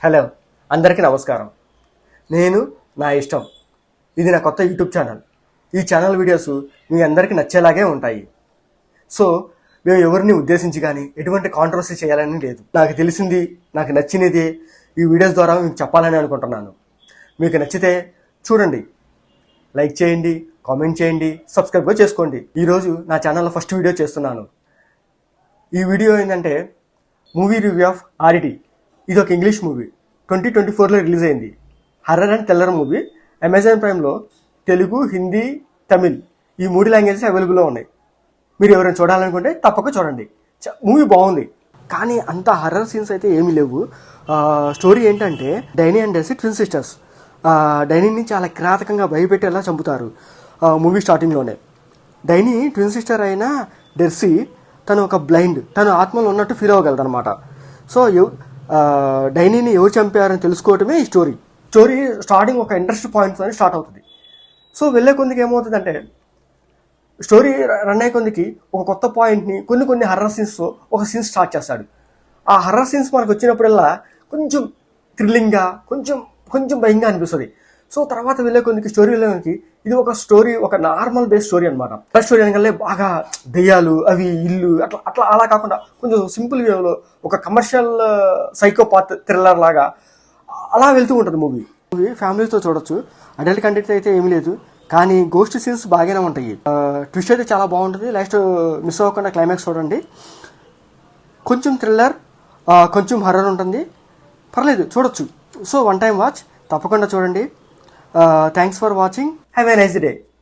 Hello, అందరికీ నమస్కారం. నేను నా ఇష్టం. ఇది నా కొత్త యూట్యూబ్ ఛానల్. ఈ ఛానల్ వీడియోస్ మీ అందరికీ నచ్చేలాగే ఉంటాయి. సో మేము ఎవరిని ఉద్దేశించి కానీ ఎటువంటి కాంట్రవర్సీ చేయాలని లేదు. నాకు తెలిసింది, నాకు నచ్చినది ఈ వీడియోస్ ద్వారా మీకు చెప్పాలని అనుకుంటున్నాను. మీకు నచ్చితే చూడండి, లైక్ చేయండి, కామెంట్ చేయండి, సబ్స్క్రైబ్ కూడా చేసుకోండి. ఈరోజు నా ఛానల్లో ఫస్ట్ వీడియో చేస్తున్నాను. ఈ వీడియో ఏంటంటే మూవీ రివ్యూ ఆఫ్ ఆర్డిటి. ఇది ఒక ఇంగ్లీష్ మూవీ, 2024లో రిలీజ్ అయింది. Horror and thriller movie. Amazon ప్రైమ్లో తెలుగు, హిందీ, తమిళ్ ఈ 3 లాంగ్వేజెస్ అవైలబుల్లో ఉన్నాయి. మీరు ఎవరైనా చూడాలనుకుంటే తప్పక చూడండి. మూవీ బాగుంది, కానీ అంత హర్రర్ సీన్స్ అయితే ఏమీ లేవు. స్టోరీ ఏంటంటే డైనీ అండ్ డెర్సీ ట్విన్ సిస్టర్స్. డైనీని చాలా కిరాతకంగా భయపెట్టేలా చంపుతారు మూవీ స్టార్టింగ్లోనే. డైనీ ట్విన్ సిస్టర్ అయిన డెర్సీ తను ఒక బ్లైండ్, తను ఆత్మలో ఉన్నట్టు ఫీల్ అవ్వగలదు అనమాట. సో డైనీని ఎవరు చంపారని తెలుసుకోవటమే ఈ స్టోరీ. స్టార్టింగ్ ఒక ఇంట్రెస్ట్ పాయింట్తో స్టార్ట్ అవుతుంది. సో వెళ్ళే కొందికి ఏమవుతుందంటే స్టోరీ రన్ అయ్యే కొందికి ఒక కొత్త పాయింట్ని కొన్ని హర్రర్ సీన్స్తో ఒక సీన్ స్టార్ట్ చేస్తాడు. ఆ హర్రర్ సీన్స్ మనకు వచ్చినప్పుడల్లా కొంచెం థ్రిల్లింగ్గా, కొంచెం భయంగా అనిపిస్తుంది. సో తర్వాత వెళ్ళే కొందికి స్టోరీ వెళ్ళే కొందికి ఇది ఒక స్టోరీ, ఒక నార్మల్ బేస్ స్టోరీ అనమాట. ఫస్ట్ స్టోరీ అనగానే బాగా దెయ్యాలు, అవి ఇల్లు అట్లా అలా కాకుండా కొంచెం సింపుల్ వేలో ఒక కమర్షియల్ సైకోపాత్ థ్రిల్లర్ లాగా అలా వెళ్తూ ఉంటుంది మూవీ. ఫ్యామిలీతో చూడొచ్చు. అడల్ట్ కంటెంట్ అయితే ఏమీ లేదు, కానీ గోస్ట్ సీన్స్ బాగానే ఉంటాయి. ట్విస్ట్ అయితే చాలా బాగుంటుంది. లాస్ట్ మిస్ అవ్వకుండా క్లైమాక్స్ చూడండి. కొంచెం థ్రిల్లర్, కొంచెం హర్రర్ ఉంటుంది. పర్లేదు, చూడొచ్చు. సో వన్ టైం వాచ్ తప్పకుండా చూడండి. Thanks for watching. Have a nice day.